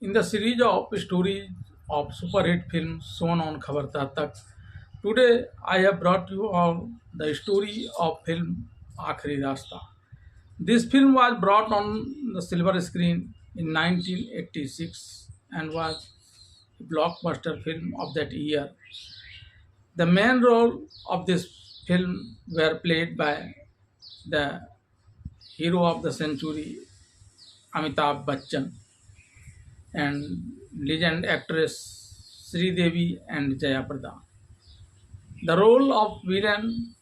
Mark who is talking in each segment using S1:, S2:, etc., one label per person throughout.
S1: In the series of stories of superhit films shown on Khabar Tak, today I have brought you all the story of film Aakhri Rasta. This film was brought on the silver screen in 1986 and was a blockbuster film of that year. The main role of this film were played by the hero of the century, Amitabh Bachchan, and legend actress Sri Devi and Jaya Prada. The role of villain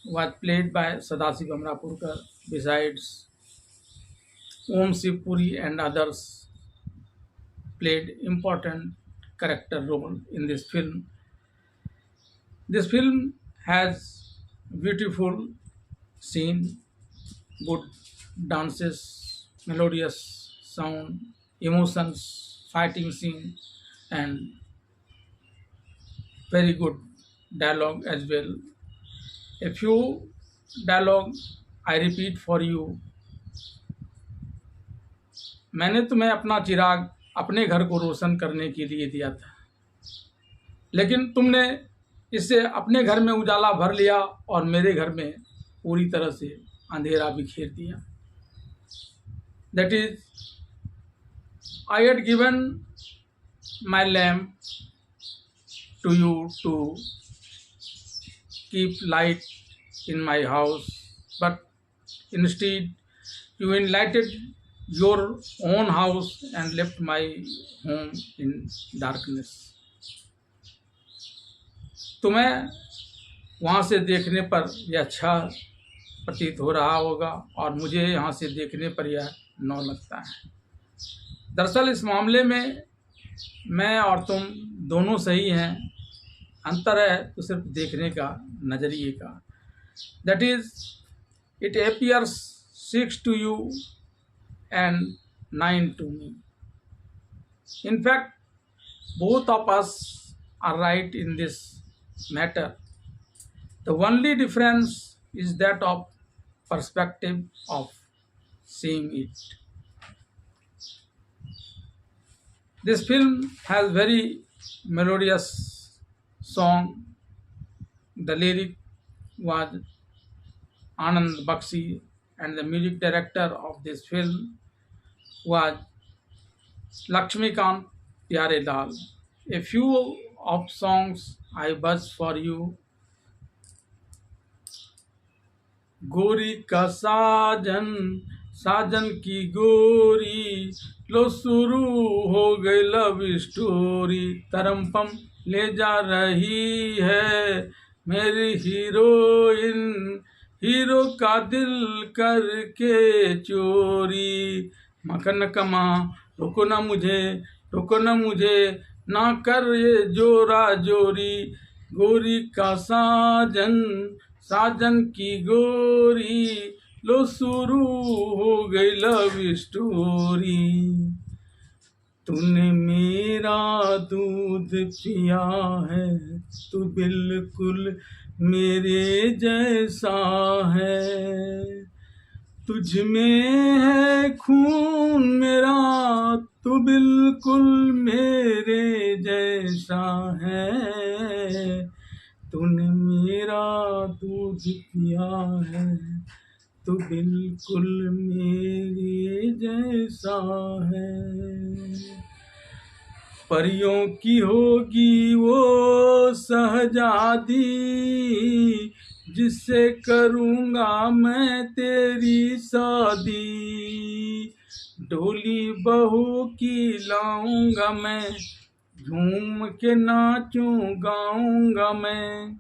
S1: was played by Sadasiv Amrapurkar. Besides, Om Shivpuri and others played important character role in this film. This film has beautiful scene, good dances, melodious sound, emotions, fighting scene, and very good dialogue as well. A few dialogue I repeat for you. मैंने तुम्हें अपना चिराग अपने घर को रोशन करने के लिए दिया था, लेकिन तुमने इससे अपने घर में उजाला भर लिया और मेरे घर में पूरी तरह से अंधेरा बिखेर दिया. That is, I had given my lamp to you to keep light in my house, but instead you enlightened your own house and left my home in darkness. तुम्हें वहाँ से देखने पर यह अच्छा प्रतीत हो रहा होगा और मुझे यहाँ से देखने पर यह नौ लगता है. दरअसल इस मामले में मैं और तुम दोनों सही हैं. अंतर है तो सिर्फ देखने का, नजरिए का. That is, it appears 6 to you and 9 to me. In fact, both of us are right in this matter. The only difference is that of perspective of seeing it. This film has very melodious song. The lyric was Anand Bakshi, and the music director of this film was Lakshmikant Pyarelal. A few of songs I buzz for you. गोरी का साजन, साजन की गोरी, लो शुरू हो गई love story. तरमपम ले जा रही है मेरी हीरोइन, हीरो का दिल करके चोरी. मखन कमा रोको ना मुझे, रोको ना मुझे, ना कर ये जोरा जोरी. गोरी का साजन, साजन की गोरी, लो शुरू हो गई लव स्टोरी. तूने मेरा दूध पिया है, तू बिल्कुल मेरे जैसा है. तुझ में है खून मेरा, तू बिल्कुल मेरे जैसा है. तूने मेरा दूध पिया है, तू बिल्कुल मेरे जैसा है. परियों की होगी वो सहजादी, जिससे करूँगा मैं तेरी शादी. डोली बहू की लाऊंगा मैं, झूम के नाचूं गाऊंगा मैं.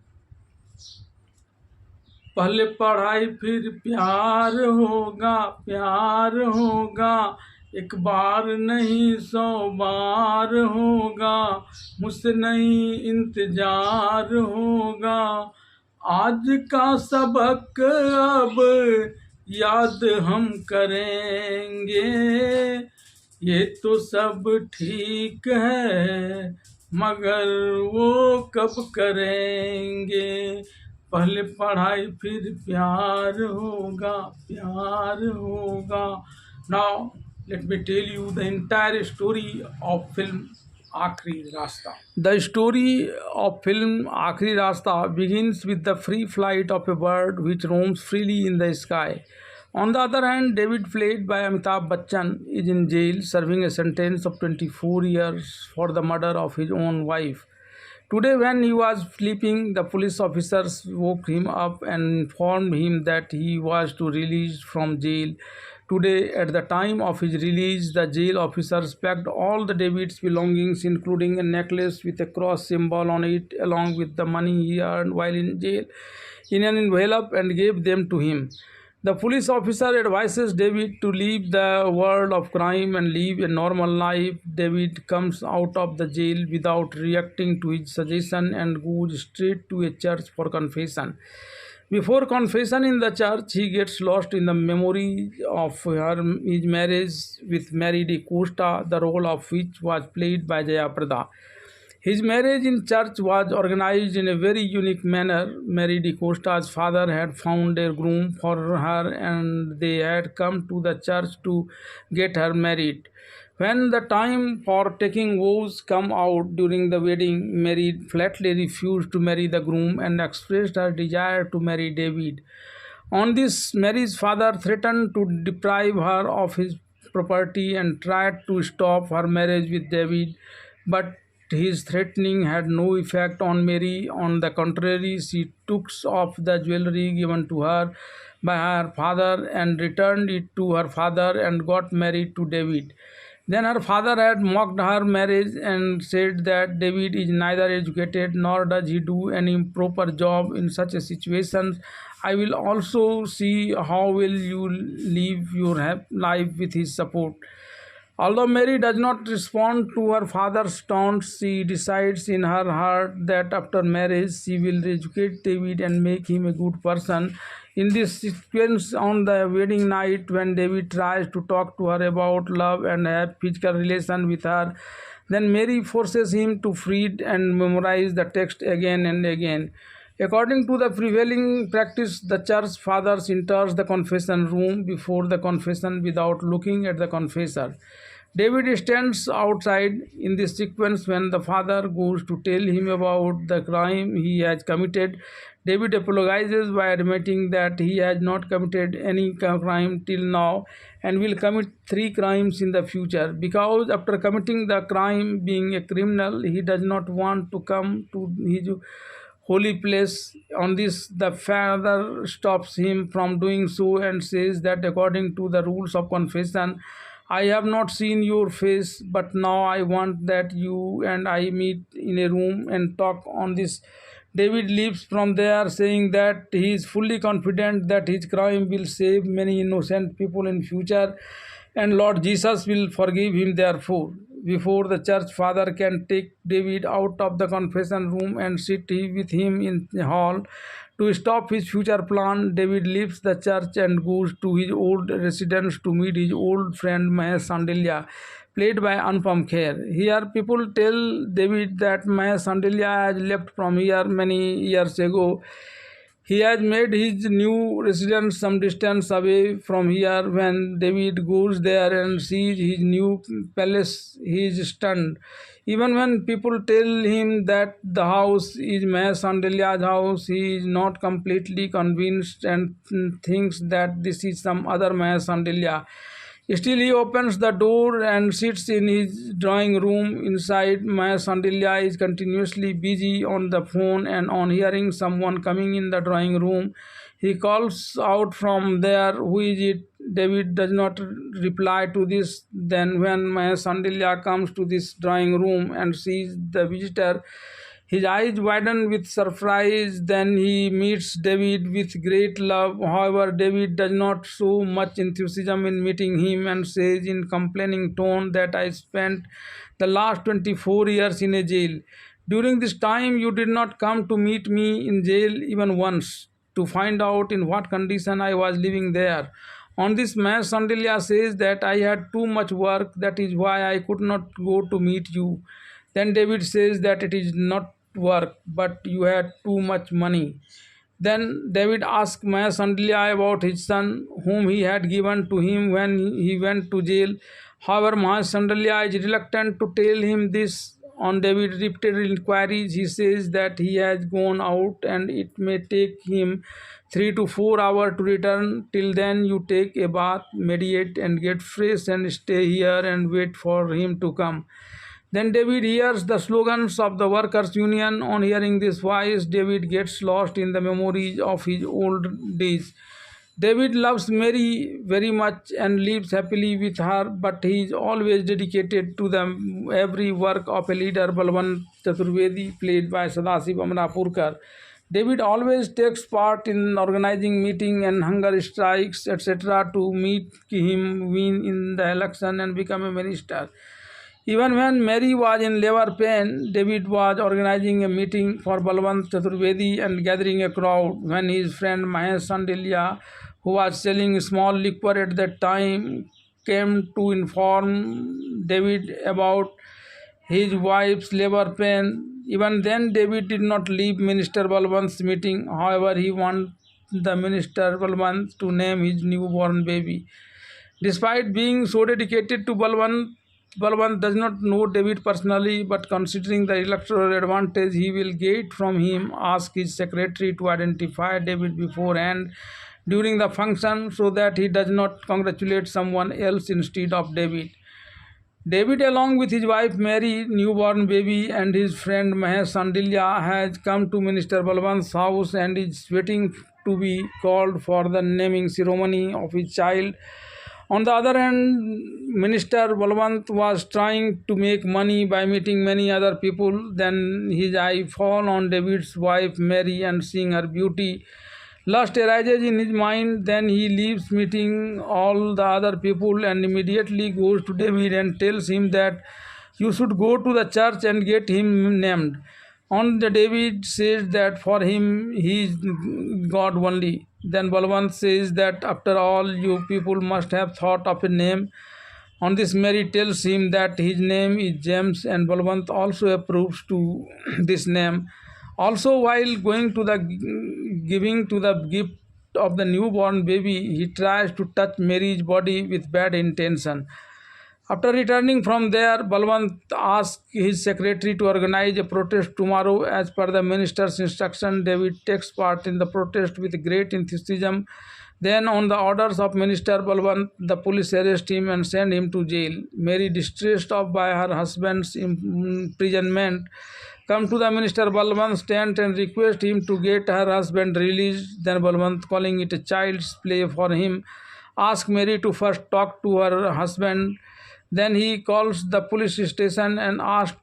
S1: पहले पढ़ाई फिर प्यार होगा, प्यार होगा. एक बार नहीं 100 बार होगा, मुझसे नहीं इंतजार होगा. आज का सबक अब याद हम करेंगे, ये तो सब ठीक है मगर वो कब करेंगे. पहले पढ़ाई फिर प्यार होगा, प्यार होगा. Now let me tell you the entire story of film Aakhri Rasta. The story of film Aakhri Rasta begins with the free flight of a bird which roams freely in the sky. On the other hand, David, played by Amitabh Bachchan, is in jail serving a sentence of 24 years for the murder of his own wife. Today, when he was sleeping, the police officers woke him up and informed him that he was to release from jail. Today, at the time of his release, the jail officers packed all the David's belongings, including a necklace with a cross symbol on it, along with the money he earned while in jail, in an envelope and gave them to him. The police officer advises David to leave the world of crime and live a normal life. David comes out of the jail without reacting to his suggestion and goes straight to a church for confession. Before confession in the church, he gets lost in the memory of his marriage with Mary D'Costa, the role of which was played by Jaya Prada. His marriage in church was organized in a very unique manner. Mary D'Costa's father had found a groom for her and they had come to the church to get her married. When the time for taking vows come out during the wedding, Mary flatly refused to marry the groom and expressed her desire to marry David. On this, Mary's father threatened to deprive her of his property and tried to stop her marriage with David, but his threatening had no effect on Mary. On the contrary, she took off the jewelry given to her by her father and returned it to her father and got married to David. Then her father had mocked her marriage and said that David is neither educated nor does he do any proper job in such a situation. I will also see how will you live your life with his support. Although Mary does not respond to her father's taunts, she decides in her heart that after marriage she will educate David and make him a good person. In this sequence, on the wedding night, when David tries to talk to her about love and have physical relation with her, then Mary forces him to read and memorize the text again and again. According to the prevailing practice, the church father enters the confession room before the confession without looking at the confessor. David stands outside in this sequence when the father goes to tell him about the crime he has committed. David apologizes by admitting that he has not committed any crime till now and will commit 3 crimes in the future. Because after committing the crime, being a criminal, he does not want to come to his holy place. On this, the father stops him from doing so and says that according to the rules of confession, I have not seen your face, but now I want that you and I meet in a room and talk on this. David leaves from there saying that he is fully confident that his crime will save many innocent people in future and Lord Jesus will forgive him therefore. Before the church father can take David out of the confession room and sit with him in the hall to stop his future plan, David leaves the church and goes to his old residence to meet his old friend Mahesh Sandilya, played by Anupam Kher. Here, people tell David that Mahesh Sandilya has left from here many years ago. He has made his new residence some distance away from here. When David goes there and sees his new palace, he is stunned. Even when people tell him that the house is Mahesh Sandilya's house, he is not completely convinced and thinks that this is some other Mahesh Sandilya. Still, he opens the door and sits in his drawing room. Inside, Mahesh Sandilya is continuously busy on the phone, and on hearing someone coming in the drawing room, he calls out from there, "Who is it?" David does not reply to this. Then, when Mahesh Sandilya comes to this drawing room and sees the visitor, his eyes widen with surprise. Then he meets David with great love. However, David does not show much enthusiasm in meeting him and says in complaining tone that I spent the last 24 years in a jail. During this time, you did not come to meet me in jail even once to find out in what condition I was living there. On this, Mahesh Sandilya says that I had too much work, that is why I could not go to meet you. Then David says that it is not work, but you had too much money. Then David asked Mahesh about his son, whom he had given to him when he went to jail. However, Mahesh is reluctant to tell him this. On David's repeated inquiries, he says that he has gone out and it may take him 3 to 4 hours to return. Till then, you take a bath, meditate, and get fresh and stay here and wait for him to come. Then David hears the slogans of the workers' union. On hearing this voice, David gets lost in the memories of his old days. David loves Mary very much and lives happily with her, but he is always dedicated to the every work of a leader, Balwant Chaturvedi, played by Sadashiv Amrapurkar. David always takes part in organizing meetings and hunger strikes, etc., to meet him win in the election and become a minister. Even when Mary was in labor pain, David was organizing a meeting for Balwant Chaturvedi and gathering a crowd. When his friend Mahesh Sandilya, who was selling small liquor at that time, came to inform David about his wife's labor pain, even then David did not leave Minister Balwant's meeting. However, he wanted the Minister Balwant to name his newborn baby. Despite being so dedicated to Balwant does not know David personally, but considering the electoral advantage he will get from him, asks his secretary to identify David beforehand during the function so that he does not congratulate someone else instead of David. David, along with his wife Mary, newborn baby, and his friend Mahesh Sandilya, has come to Minister Balwant's house and is waiting to be called for the naming ceremony of his child. On the other hand, Minister Balwant was trying to make money by meeting many other people. Then his eye fall on David's wife Mary, and seeing her beauty, lust arises in his mind. Then he leaves meeting all the other people and immediately goes to David and tells him that you should go to the church and get him named. On the David says that for him he is God only. Then Balwant says that after all, you people must have thought of a name. On this, Mary tells him that his name is James, and Balwant also approves to this name. Also, while going to the giving to the gift of the newborn baby, he tries to touch Mary's body with bad intention. After returning from there, Balwant asks his secretary to organize a protest tomorrow. As per the minister's instruction, David takes part in the protest with great enthusiasm. Then, on the orders of Minister Balwant, the police arrest him and send him to jail. Mary, distressed by her husband's imprisonment, come to the Minister Balwant's tent and request him to get her husband released. Then Balwant, calling it a child's play for him, asks Mary to first talk to her husband. Then he calls the police station and asks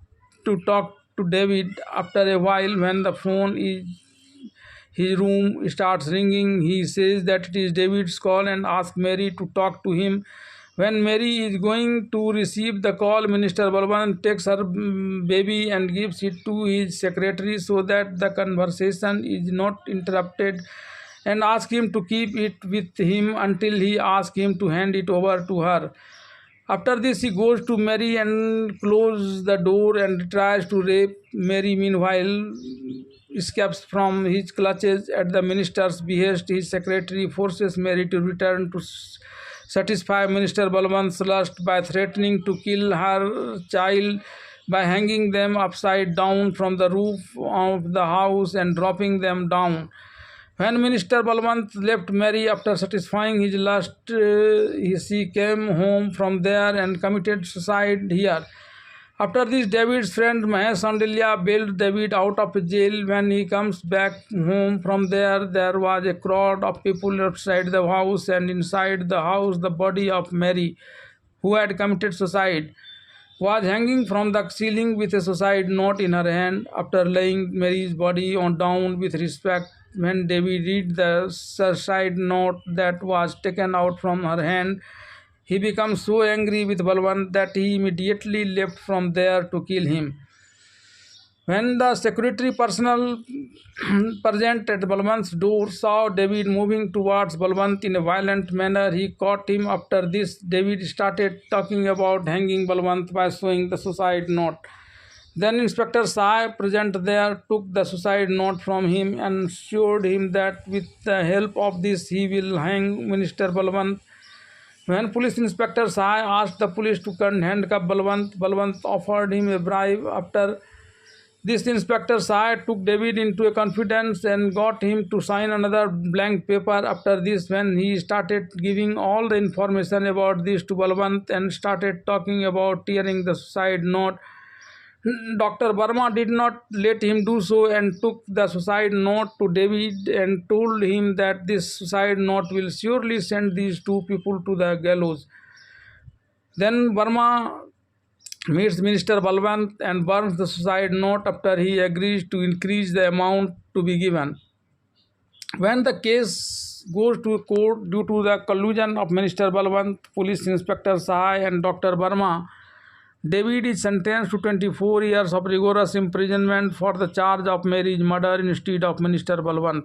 S1: to talk to David. After a while, when the phone in his room starts ringing, he says that it is David's call and asks Mary to talk to him. When Mary is going to receive the call, Minister Balwant takes her baby and gives it to his secretary so that the conversation is not interrupted, and asks him to keep it with him until he asks him to hand it over to her. After this, he goes to Mary and closes the door and tries to rape Mary. Meanwhile, escapes from his clutches. At the minister's behest, his secretary forces Mary to return to satisfy Minister Balwant's lust by threatening to kill her child by hanging them upside down from the roof of the house and dropping them down. When Minister Balwant left Mary after satisfying his lust, she came home from there and committed suicide here. After this, David's friend Mahesh Sandilya bailed David out of jail. When he comes back home from there, there was a crowd of people outside the house, and inside the house the body of Mary, who had committed suicide, was hanging from the ceiling with a suicide note in her hand. After laying Mary's body on down with respect, when David read the suicide note that was taken out from her hand, he becomes so angry with Balwant that he immediately left from there to kill him. When the security personnel present at Balwant's door saw David moving towards Balwant in a violent manner, he caught him. After this, David started talking about hanging Balwant by showing the suicide note. Then Inspector Sai, present there, took the suicide note from him and assured him that with the help of this he will hang Minister Balwant. When Police Inspector Sai asked the police to handcuff Balwant, Balwant offered him a bribe. After this, Inspector Sai took David into a confidence and got him to sign another blank paper. After this, when he started giving all the information about this to Balwant and started talking about tearing the suicide note, Dr. Verma did not let him do so and took the suicide note to David and told him that this suicide note will surely send these two people to the gallows. Then Verma meets Minister Balwant and burns the suicide note after he agrees to increase the amount to be given. When the case goes to court due to the collusion of Minister Balwant, Police Inspector Sahai and Dr. Verma, David is sentenced to 24 years of rigorous imprisonment for the charge of marriage murder instead of Minister Balwant.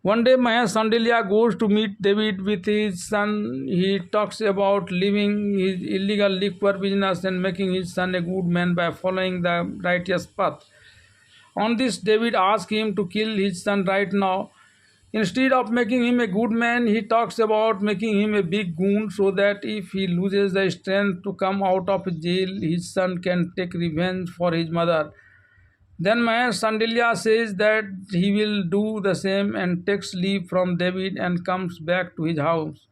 S1: One day, Mahesh Sandelia goes to meet David with his son. He talks about leaving his illegal liquor business and making his son a good man by following the righteous path. On this, David asks him to kill his son right now. Instead of making him a good man, he talks about making him a big goon so that if he loses the strength to come out of jail, his son can take revenge for his mother. Then Mahesh Sandelia says that he will do the same and takes leave from David and comes back to his house.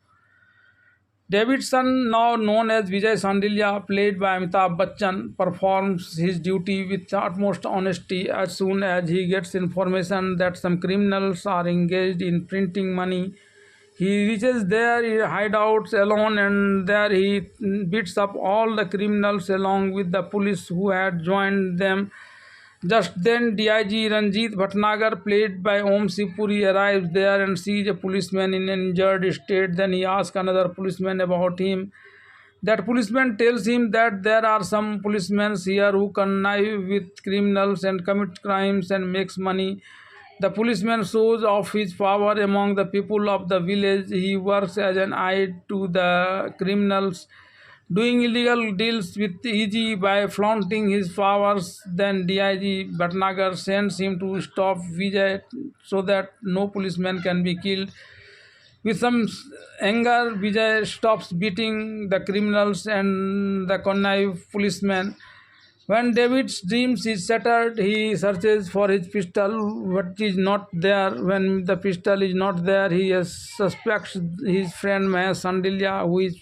S1: David's son, now known as Vijay Sandelia, played by Amitabh Bachchan, performs his duty with utmost honesty. As soon as he gets information that some criminals are engaged in printing money, he reaches their hideouts alone and there he beats up all the criminals along with the police who had joined them. Just then, DIG Ranjit Bhatnagar, played by Om Sipuri, arrives there and sees a policeman in an injured state. Then he asks another policeman about him. That policeman tells him that there are some policemen here who connive with criminals and commit crimes and makes money. The policeman shows off his power among the people of the village. He works as an aide to the criminals, doing illegal deals with EG by flaunting his powers. Then DIG Bhatnagar sends him to stop Vijay so that no policeman can be killed. With some anger, Vijay stops beating the criminals and the connive policemen. When David's dreams is shattered, he searches for his pistol, but is not there. When the pistol is not there, he suspects his friend Mahesh Sandelia, who is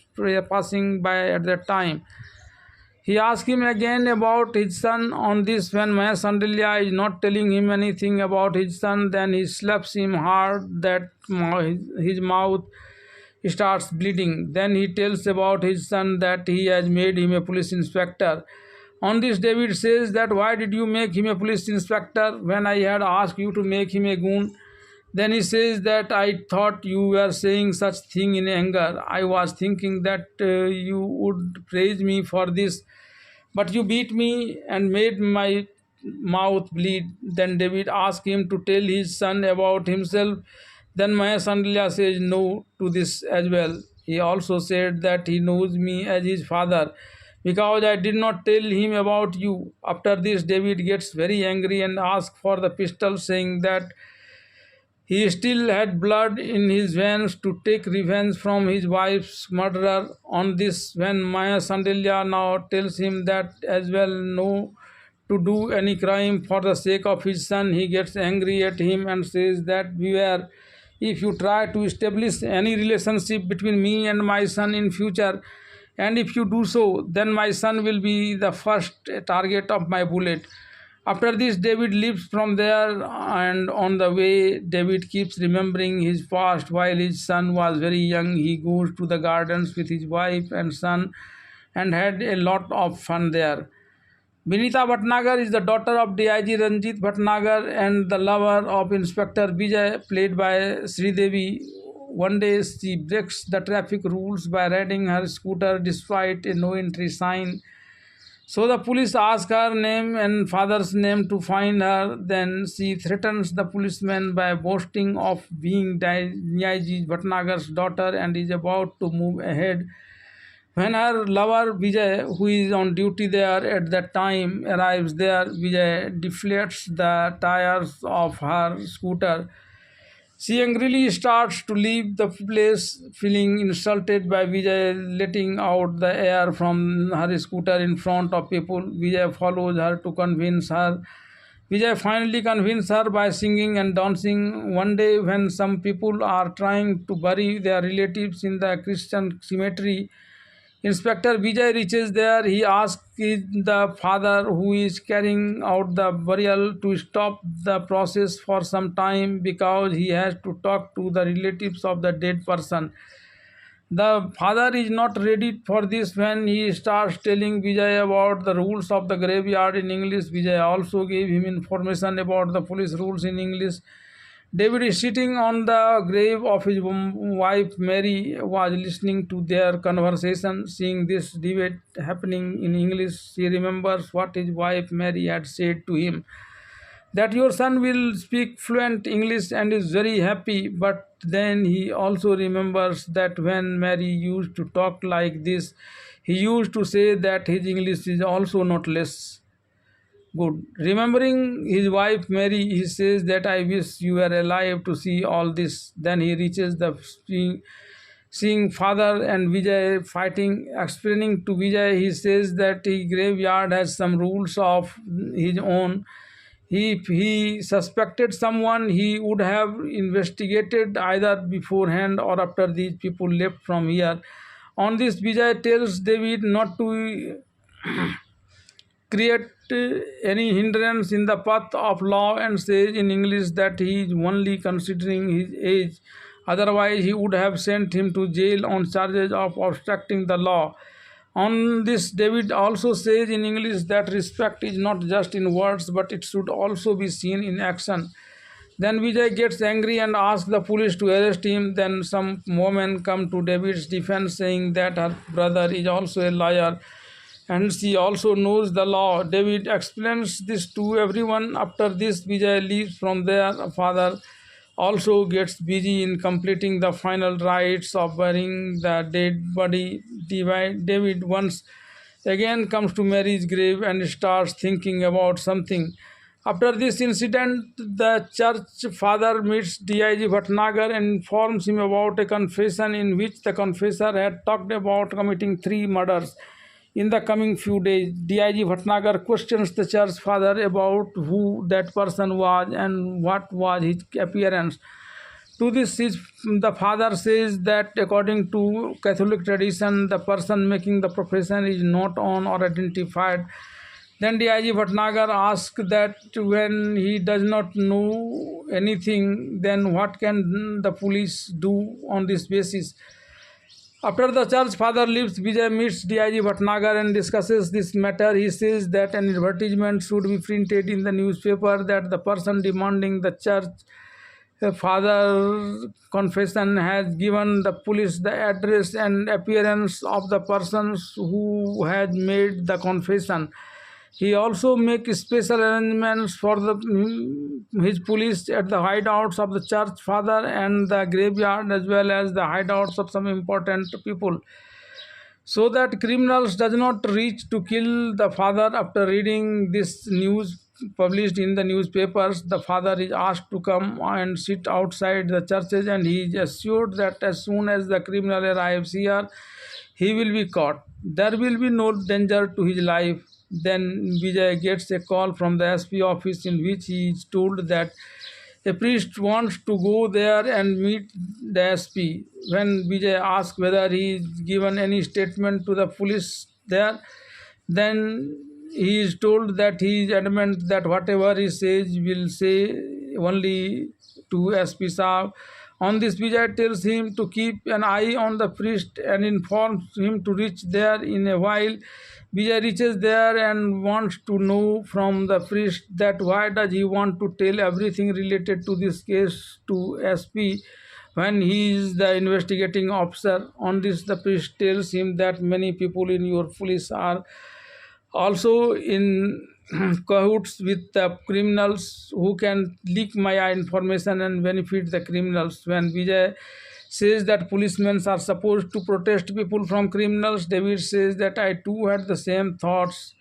S1: passing by at that time. He asks him again about his son. On this, when Mahesh Sandelia is not telling him anything about his son, then he slaps him hard that his mouth starts bleeding. Then he tells about his son that he has made him a police inspector. On this, David says that why did you make him a police inspector when I had asked you to make him a goon? Then he says that I thought you were saying such thing in anger. I was thinking that you would praise me for this, but you beat me and made my mouth bleed. Then David asks him to tell his son about himself. Then Mahesh Sandelia says no to this as well. He also said that he knows me as his father because I did not tell him about you. After this, David gets very angry and asks for the pistol, saying that he still had blood in his veins to take revenge from his wife's murderer. On this, when Maya Sandelia now tells him that as well no to do any crime for the sake of his son, he gets angry at him and says that beware, if you try to establish any relationship between me and my son in future, and if you do so, then my son will be the first target of my bullet. After this, David leaves from there, and on the way, David keeps remembering his past. While his son was very young, he goes to the gardens with his wife and son and had a lot of fun there. Vinita Bhatnagar is the daughter of DIG Ranjit Bhatnagar and the lover of Inspector Vijay, played by Sridevi. One day, she breaks the traffic rules by riding her scooter despite a no entry sign. So the police ask her name and father's name to find her. Then she threatens the policeman by boasting of being DIG Bhatnagar's daughter and is about to move ahead When her lover Vijay, who is on duty there at that time, arrives there, Vijay deflates the tires of her scooter. She angrily starts to leave the place, feeling insulted by Vijay letting out the air from her scooter in front of people. Vijay follows her to convince her. Vijay finally convinces her by singing and dancing. One day, when some people are trying to bury their relatives in the Christian cemetery, Inspector Vijay reaches there. He asks the father who is carrying out the burial to stop the process for some time because he has to talk to the relatives of the dead person. The father is not ready for this when he starts telling Vijay about the rules of the graveyard in English. Vijay also gave him information about the police rules in English. David is sitting on the grave of his wife Mary, was listening to their conversation. Seeing this debate happening in English, he remembers what his wife Mary had said to him, that your son will speak fluent English, and is very happy. But then he also remembers that when Mary used to talk like this, he used to say that his English is also not less good. Remembering his wife Mary, he says that I wish you were alive to see all this. Then he reaches the seeing father and Vijay fighting. Explaining to Vijay, he says that the graveyard has some rules of his own. If he suspected someone, he would have investigated either beforehand or after these people left from here. On this, Vijay tells David not to create any hindrance in the path of law, and says in English that he is only considering his age. Otherwise, he would have sent him to jail on charges of obstructing the law. On this, David also says in English that respect is not just in words, but it should also be seen in action. Then Vijay gets angry and asks the police to arrest him. Then some women come to David's defense, saying that her brother is also a lawyer and she also knows the law. David explains this to everyone. After this, Vijay leaves from there. Father also gets busy in completing the final rites of burying the dead body. David once again comes to Mary's grave and starts thinking about something. After this incident, the church father meets DIG Bhatnagar and informs him about a confession in which the confessor had talked about committing 3 murders in the coming few days. DIG Bhatnagar questions the church father about who that person was and what was his appearance. To this, the father says that according to Catholic tradition, the person making the profession is not known or identified. Then DIG Bhatnagar asks that when he does not know anything, then what can the police do on this basis? After the church father leaves, Vijay meets DIG Bhatnagar and discusses this matter. He says that an advertisement should be printed in the newspaper that the person demanding the church father confession has given the police the address and appearance of the persons who had made the confession. He also makes special arrangements for his police at the hideouts of the church father and the graveyard, as well as the hideouts of some important people, so that criminals does not reach to kill the father. After reading this news published in the newspapers, the father is asked to come and sit outside the churches, and he is assured that as soon as the criminal arrives here, he will be caught. There will be no danger to his life. Then Vijay gets a call from the SP office in which he is told that a priest wants to go there and meet the SP. When Vijay asks whether he is given any statement to the police there, then he is told that he is adamant that whatever he says will say only to SP Saab. On this, Vijay tells him to keep an eye on the priest and informs him to reach there in a while. Vijay reaches there and wants to know from the priest that why does he want to tell everything related to this case to SP when he is the investigating officer. On this, the priest tells him that many people in your police are also in cahoots with the criminals who can leak my information and benefit the criminals. When Vijay says that policemen are supposed to protect people from criminals. David says that I too had the same thoughts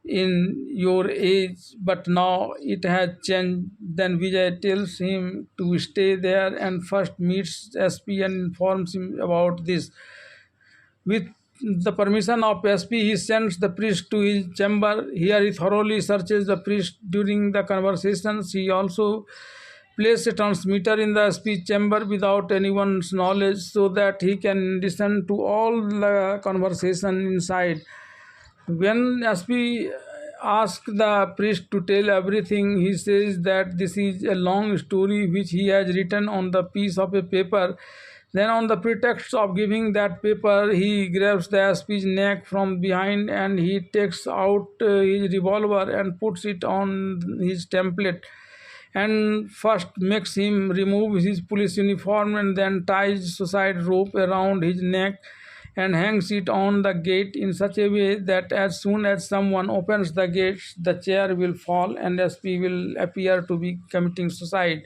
S1: in your age, but now it has changed. Then Vijay tells him to stay there and first meets SP and informs him about this. With the permission of SP, he sends the priest to his chamber. Here he thoroughly searches the priest during the conversations. He also places a transmitter in the SP chamber without anyone's knowledge so that he can listen to all the conversation inside. When SP asks the priest to tell everything, he says that this is a long story which he has written on the piece of a paper. Then, on the pretext of giving that paper, he grabs the SP's neck from behind and he takes out his revolver and puts it on his template, and first makes him remove his police uniform and then ties suicide rope around his neck and hangs it on the gate in such a way that as soon as someone opens the gate, the chair will fall and SP will appear to be committing suicide.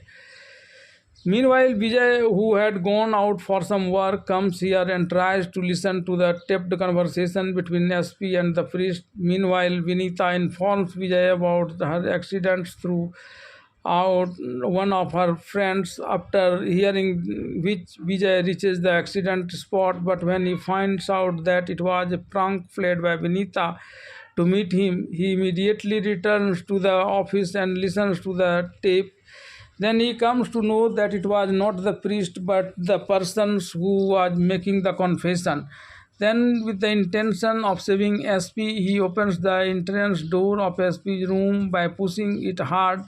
S1: Meanwhile, Vijay, who had gone out for some work, comes here and tries to listen to the taped conversation between SP and the priest. Meanwhile, Vinita informs Vijay about her accidents through out one of her friends. After hearing which, Vijay reaches the accident spot, but when he finds out that it was a prank played by Vinita to meet him, he immediately returns to the office and listens to the tape. Then he comes to know that it was not the priest but the person who was making the confession. Then, with the intention of saving SP, he opens the entrance door of SP's room by pushing it hard.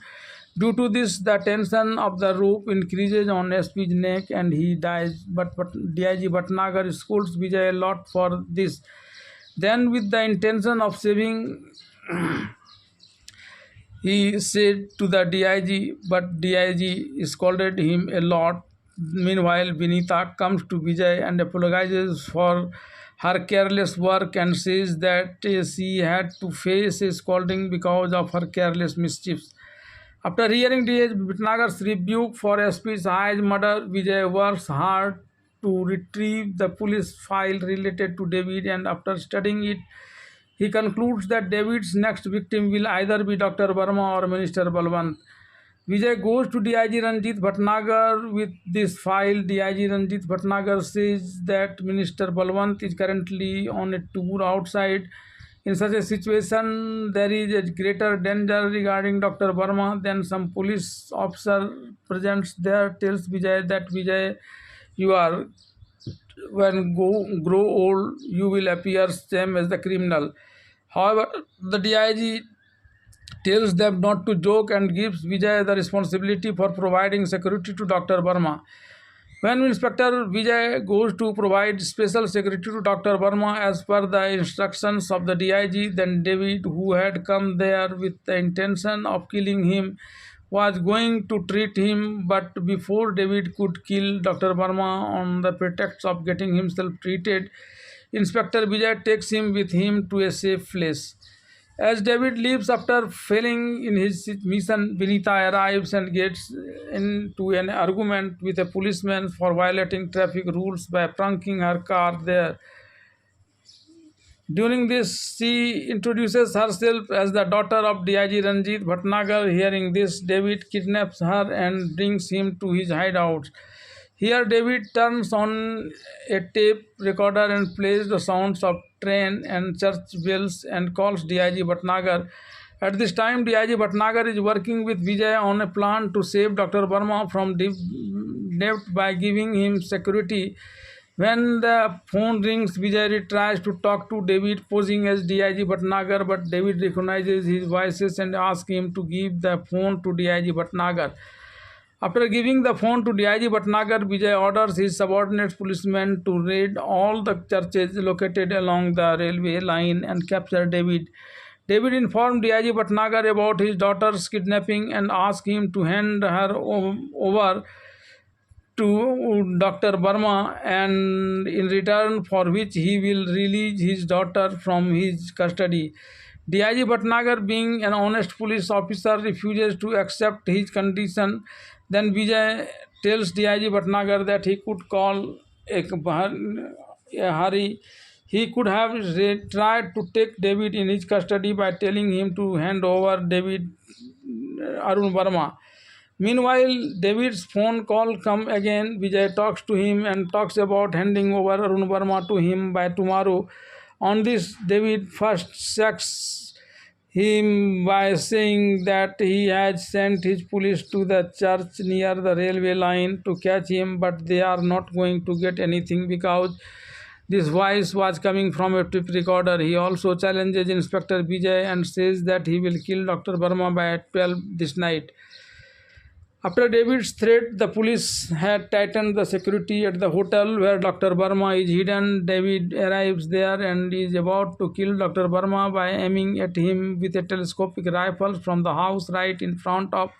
S1: Due to this, the tension of the rope increases on SP's neck and he dies. But DIG Bhatnagar scolds Vijay a lot for this. Then, with the intention of saving, he said to the DIG, but DIG scolded him a lot. Meanwhile, Vinita comes to Vijay and apologizes for her careless work and says that she had to face a scolding because of her careless mischiefs. After hearing DIG Bhatnagar's rebuke for SP's Sahaj's murder, Vijay works hard to retrieve the police file related to David, and after studying it, he concludes that David's next victim will either be Dr. Verma or Minister Balwant. Vijay goes to DIG Ranjit Bhatnagar with this file. DIG Ranjit Bhatnagar says that Minister Balwant is currently on a tour outside. In such a situation, there is a greater danger regarding Dr. Verma. Then some police officer present there tells Vijay that Vijay, you are when grow old, you will appear same as the criminal. However, the DIG tells them not to joke and gives Vijay the responsibility for providing security to Dr. Verma. When Inspector Vijay goes to provide special security to Dr. Verma as per the instructions of the DIG, then David, who had come there with the intention of killing him, was going to treat him, but before David could kill Dr. Verma on the pretext of getting himself treated, Inspector Vijay takes him with him to a safe place. As David leaves after failing in his mission, Vinita arrives and gets into an argument with a policeman for violating traffic rules by parking her car there. During this, she introduces herself as the daughter of DIG Ranjit Bhatnagar. Hearing this, David kidnaps her and brings him to his hideout. Here, David turns on a tape recorder and plays the sounds of train and church bells and calls DIG Bhatnagar. At this time, DIG Bhatnagar is working with Vijay on a plan to save Dr. Verma from debt by giving him security. When the phone rings, Vijay tries to talk to David posing as DIG Bhatnagar, but David recognizes his voices and asks him to give the phone to DIG Bhatnagar. After giving the phone to DIG Bhatnagar, Vijay orders his subordinate policemen to raid all the churches located along the railway line and capture David. David informed DIG Bhatnagar about his daughter's kidnapping and asked him to hand her over to Dr. Verma, and in return for which he will release his daughter from his custody. DIG Bhatnagar, being an honest police officer, refuses to accept his condition. Then Vijay tells DIG Bhatnagar that he could call a hurry. He could have tried to take David in his custody by telling him to hand over David Arun Verma. Meanwhile, David's phone call come again. Vijay talks to him and talks about handing over Arun Verma to him by tomorrow. On this, David first shocks him by saying that he had sent his police to the church near the railway line to catch him, but they are not going to get anything because this voice was coming from a tape recorder. He also challenges Inspector Vijay and says that he will kill Dr. Verma by 12 this night. After David's threat, the police had tightened the security at the hotel where Dr. Verma is hidden. David arrives there and is about to kill Dr. Verma by aiming at him with a telescopic rifle from the house right in front of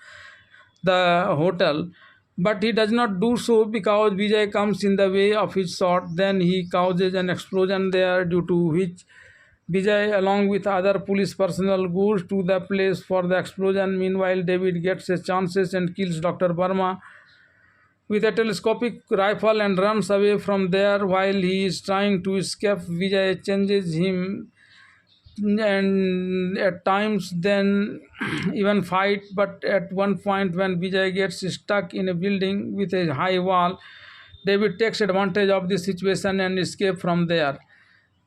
S1: the hotel. But he does not do so because Vijay comes in the way of his shot. Then he causes an explosion there, due to which Vijay, along with other police personnel, goes to the place for the explosion. Meanwhile, David gets his chances and kills Dr. Verma with a telescopic rifle and runs away from there. While he is trying to escape, Vijay changes him and at times then even fight. But at one point, when Vijay gets stuck in a building with a high wall, David takes advantage of this situation and escapes from there.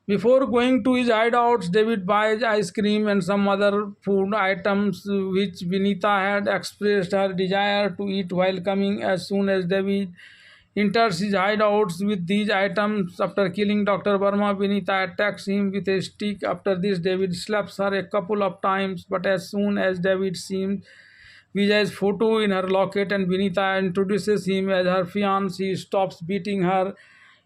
S1: Before going to his hideouts, David buys ice cream and some other food items which Vinita had expressed her desire to eat while coming. As soon as David enters his hideouts with these items, after killing Dr. Verma, Vinita attacks him with a stick. After this, David slaps her a couple of times, but as soon as David sees Vijay's photo in her locket and Vinita introduces him as her fiancé, he stops beating her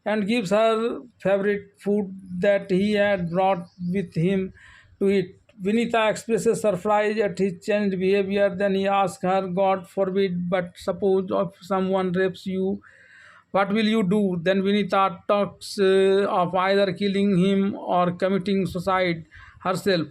S1: and gives her favorite food that he had brought with him to eat. Vinita expresses surprise at his changed behavior. Then he asks her, God forbid, but suppose if someone rapes you, what will you do? Then Vinita talks of either killing him or committing suicide herself.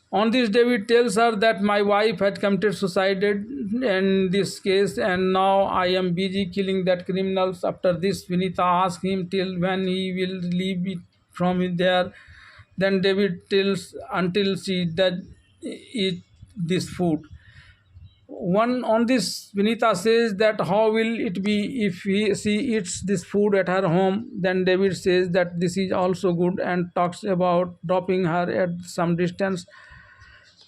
S1: On this, David tells her that my wife had committed suicide in this case and now I am busy killing that criminals. After this, Vinita asks him till when he will leave it from there. Then David tells until she does eat this food. On this, Vinita says that how will it be if she eats this food at her home. Then David says that this is also good and talks about dropping her at some distance.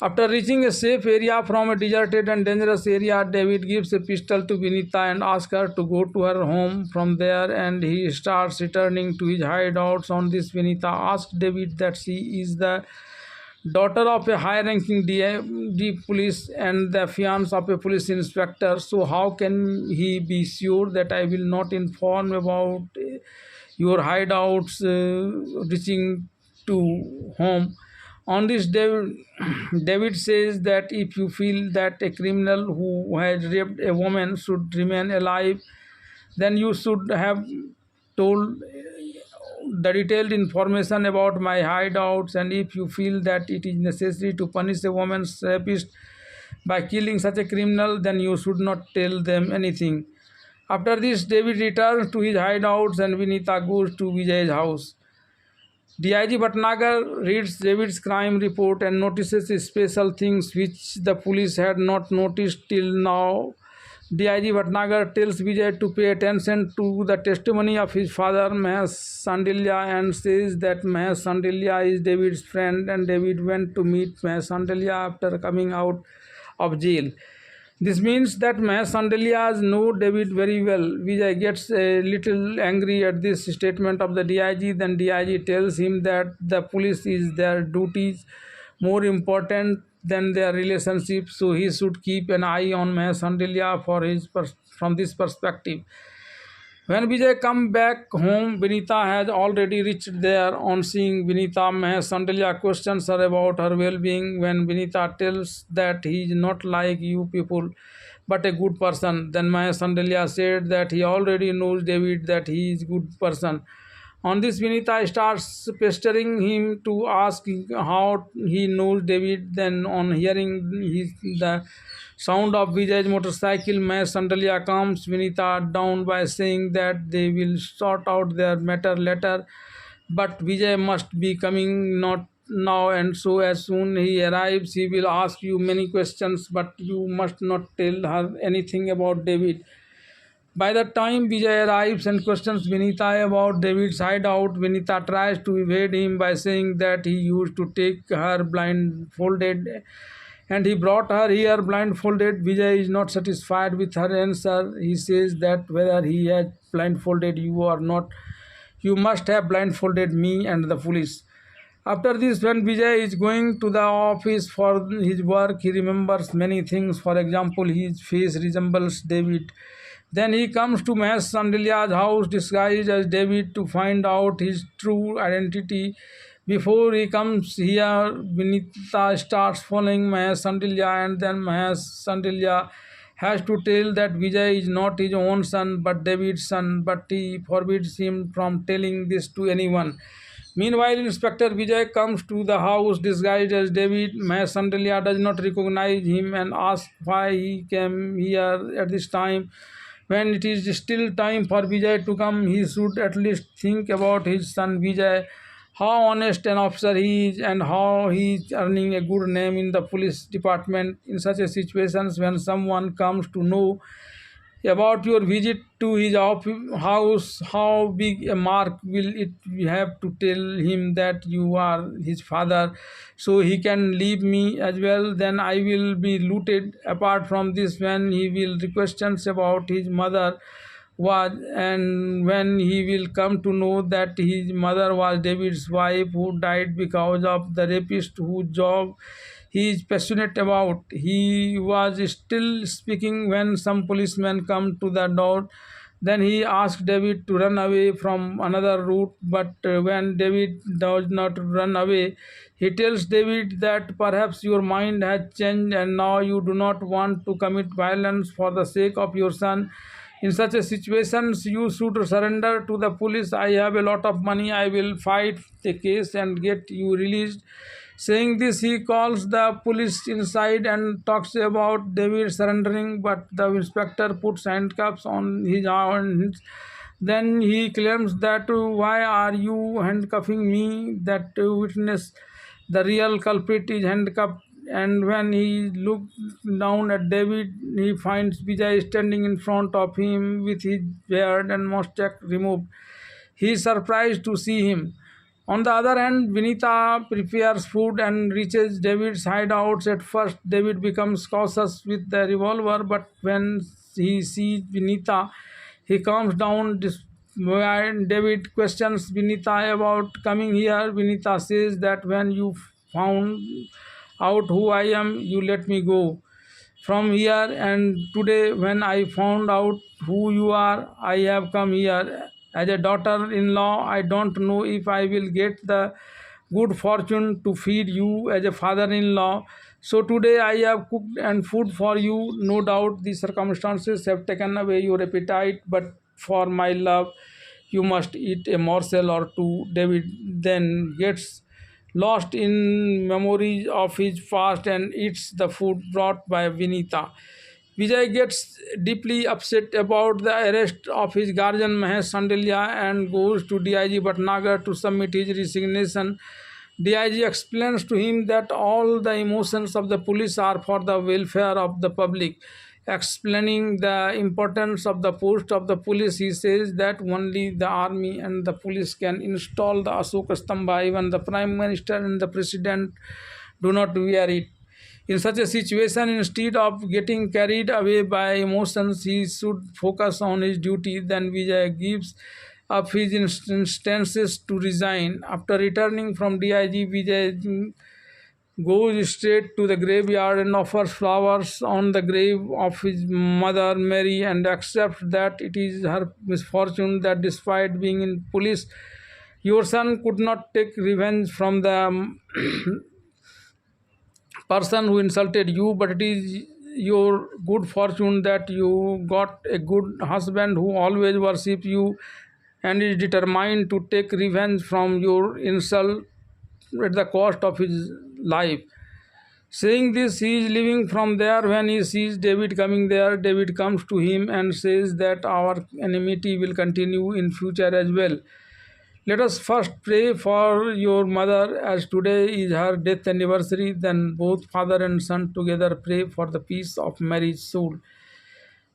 S1: After reaching a safe area from a deserted and dangerous area, David gives a pistol to Vinita and asks her to go to her home from there, and he starts returning to his hideouts. On this, Vinita asks David that she is the daughter of a high-ranking D police and the fiancée of a police inspector. So how can he be sure that I will not inform about your hideouts reaching to home? On this, David says that if you feel that a criminal who has raped a woman should remain alive, then you should have told the detailed information about my hideouts, and if you feel that it is necessary to punish a woman's rapist by killing such a criminal, then you should not tell them anything. After this, David returns to his hideouts and Vinita goes to Vijay's house. DIG Bhatnagar reads David's crime report and notices special things which the police had not noticed till now. DIG Bhatnagar tells Vijay to pay attention to the testimony of his father, Mahesh Sandilya, and says that Mahesh Sandilya is David's friend and David went to meet Mahesh Sandilya after coming out of jail. This means that Mahesh Sandilya knows David very well. Vijay gets a little angry at this statement of the DIG. Then DIG tells him that the police is their duties more important than their relationship, so he should keep an eye on Mahesh Sandilya from this perspective. When Vijay comes back home, Vinita has already reached there. On seeing Vinita, Mahesh Sandilya questions her about her well-being. When Vinita tells that he is not like you people, but a good person, then Mahesh Sandilya said that he already knows David, that he is a good person. On this, Vinita starts pestering him to ask how he knows David. Then, on hearing the sound of Vijay's motorcycle, Mahesh Sandalya calms Vinita down by saying that they will sort out their matter later. But Vijay must be coming not now, and so as soon he arrives, he will ask you many questions, but you must not tell her anything about David. By the time Vijay arrives and questions Vinita about David's hideout, Vinita tries to evade him by saying that he used to take her blindfolded and he brought her here blindfolded. Vijay is not satisfied with her answer. He says that whether he has blindfolded you or not, you must have blindfolded me and the police. After this, when Vijay is going to the office for his work, he remembers many things. For example, his face resembles David. Then he comes to Mahesh Sandilya's house disguised as David to find out his true identity. Before he comes here, Vinita starts following Mahesh Sandilya, and then Mahesh Sandilya has to tell that Vijay is not his own son but David's son, but he forbids him from telling this to anyone. Meanwhile, Inspector Vijay comes to the house disguised as David. Mahesh Sandalya does not recognize him and asks why he came here at this time. When it is still time for Vijay to come, he should at least think about his son Vijay, how honest an officer he is, and how he is earning a good name in the police department. In such a situations, when someone comes to know about your visit to his house, how big a mark will it have to tell him that you are his father, so he can leave me as well? Then I will be looted. Apart from this, when he will questions about his mother was, and when he will come to know that his mother was David's wife who died because of the rapist whose job he is passionate about. He was still speaking when some policemen come to the door. Then he asks David to run away from another route, but when David does not run away, he tells David that perhaps your mind has changed and now you do not want to commit violence for the sake of your son. In such a situations, you should surrender to the police. I have a lot of money. I will fight the case and get you released. Saying this, he calls the police inside and talks about David surrendering, but the inspector puts handcuffs on his hands. Then he claims that why are you handcuffing me? That witness, the real culprit, is handcuffed. And when he looks down at David, he finds Vijay standing in front of him with his beard and mustache removed. He is surprised to see him. On the other hand, Vinita prepares food and reaches David's hideouts. At first, David becomes cautious with the revolver, but when he sees Vinita, he calms down. When David questions Vinita about coming here, Vinita says that when you found out who I am, you let me go from here, and today when I found out who you are, I have come here as a daughter-in-law. I don't know if I will get the good fortune to feed you as a father-in-law. So today I have cooked and food for you. No doubt the circumstances have taken away your appetite, but for my love you must eat a morsel or two. David then gets lost in memories of his past and eats the food brought by Vinita. Vijay gets deeply upset about the arrest of his guardian Mahesh Sandilya and goes to DIG Bhatnagar to submit his resignation. DIG explains to him that all the emotions of the police are for the welfare of the public. Explaining the importance of the post of the police, he says that only the army and the police can install the Ashoka Stambha. Even the Prime Minister and the President do not wear it. In such a situation, instead of getting carried away by emotions, he should focus on his duty. Then Vijay gives up his instances to resign. After returning from DIG, Vijay goes straight to the graveyard and offers flowers on the grave of his mother Mary and accepts that it is her misfortune that despite being in police, your son could not take revenge from the person who insulted you, but it is your good fortune that you got a good husband who always worships you and is determined to take revenge from your insult at the cost of his life. Saying this, he is leaving from there. When he sees David coming there, David comes to him and says that our enmity will continue in future as well. Let us first pray for your mother, as today is her death anniversary. Then both father and son together pray for the peace of Mary's soul.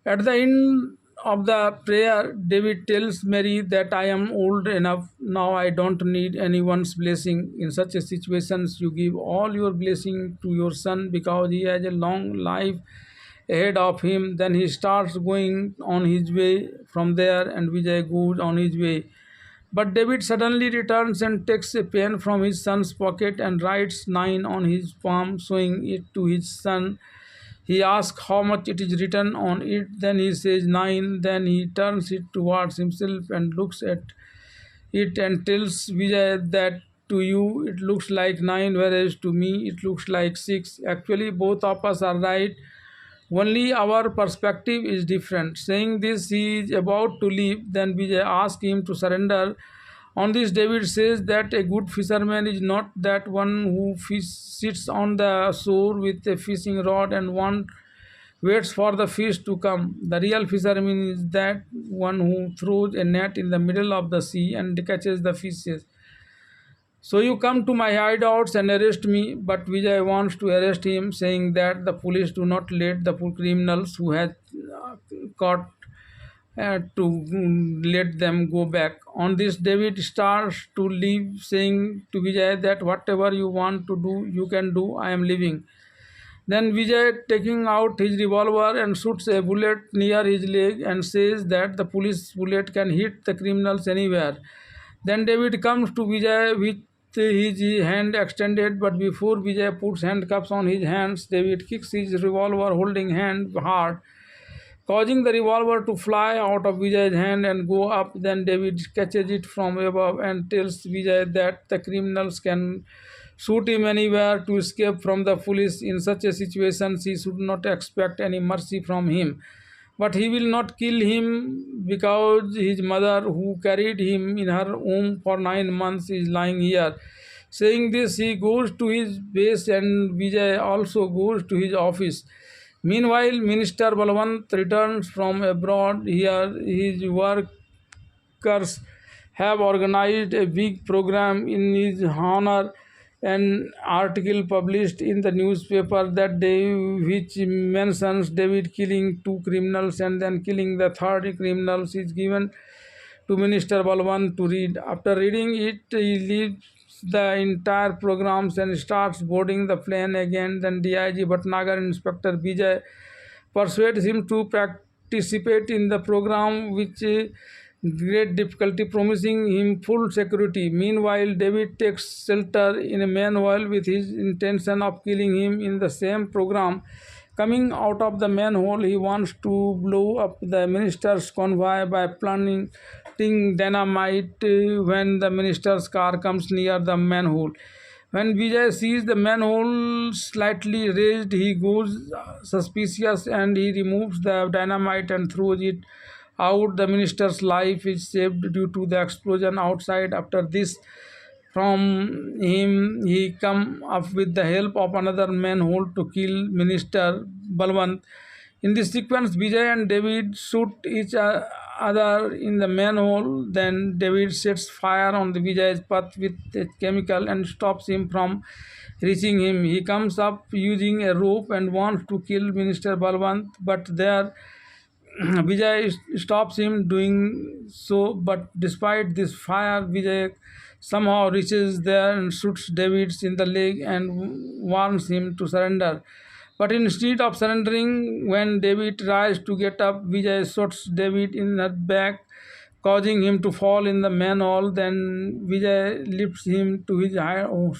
S1: At the end of the prayer, David tells Mary that I am old enough now, I don't need anyone's blessing. In such a situations, you give all your blessing to your son because he has a long life ahead of him. Then he starts going on his way from there, and Vijay goes on his way. But David suddenly returns and takes a pen from his son's pocket and writes 9 on his palm, showing it to his son. He asks how much it is written on it. Then he says 9. Then he turns it towards himself and looks at it and tells Vijay that to you it looks like 9, whereas to me it looks like 6. Actually, both of us are right. Only our perspective is different. Saying this, he is about to leave. Then Vijay asks him to surrender. On this, David says that a good fisherman is not that one who sits on the shore with a fishing rod and one waits for the fish to come. The real fisherman is that one who throws a net in the middle of the sea and catches the fishes. So you come to my hideouts and arrest me, but Vijay wants to arrest him, saying that the police do not let the criminals who has caught to let them go back. On this, David starts to leave, saying to Vijay that whatever you want to do, you can do. I am leaving. Then Vijay, taking out his revolver and shoots a bullet near his leg and says that the police bullet can hit the criminals anywhere. Then David comes to Vijay with his hand extended, but before Vijay puts handcuffs on his hands, David kicks his revolver holding hand hard, causing the revolver to fly out of Vijay's hand and go up. Then David catches it from above and tells Vijay that the criminals can shoot him anywhere to escape from the police. In such a situation, he should not expect any mercy from him. But he will not kill him because his mother, who carried him in her womb for 9 months, is lying here. Saying this, he goes to his base and Vijay also goes to his office. Meanwhile, Minister Balwant returns from abroad. Here, his workers have organized a big program in his honor. An article published in the newspaper that day which mentions David killing 2 criminals and then killing the third criminal is given to Minister Balwant to read. After reading it, he leaves the entire programs and starts boarding the plane again. Then DIG Bhatnagar Inspector Vijay persuades him to participate in the program with great difficulty, promising him full security. Meanwhile, David takes shelter in a manhole with his intention of killing him in the same program. Coming out of the manhole, he wants to blow up the minister's convoy by planting dynamite when the minister's car comes near the manhole. When Vijay sees the manhole slightly raised, he goes suspicious and he removes the dynamite and throws it out. The minister's life is saved due to the explosion outside. After this, from him, he come up with the help of another manhole to kill Minister Balwant. In this sequence, Vijay and David shoot each other in the manhole. Then David sets fire on the Vijay's path with a chemical and stops him from reaching him. He comes up using a rope and wants to kill Minister Balwant, but there Vijay stops him doing so. But despite this fire, Vijay somehow reaches there and shoots David in the leg and warns him to surrender. But instead of surrendering, when David tries to get up, Vijay shoots David in the back, causing him to fall in the manhole. Then Vijay lifts him to his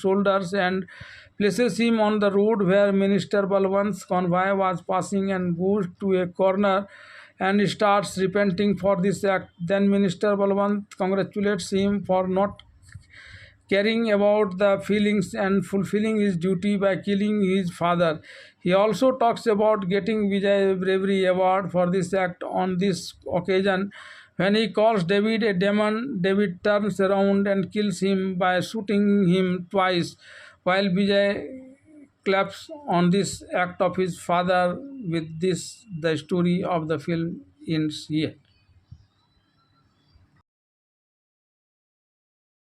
S1: shoulders and places him on the road where Minister Balwant's convoy was passing and goes to a corner and starts repenting for this act. Then Minister Balwant congratulates him for not caring about the feelings and fulfilling his duty by killing his father. He also talks about getting Vijay Bravery Award for this act. On this occasion, when he calls David a demon, David turns around and kills him by shooting him twice, while Vijay claps on this act of his father. With this, the story of the film ends here.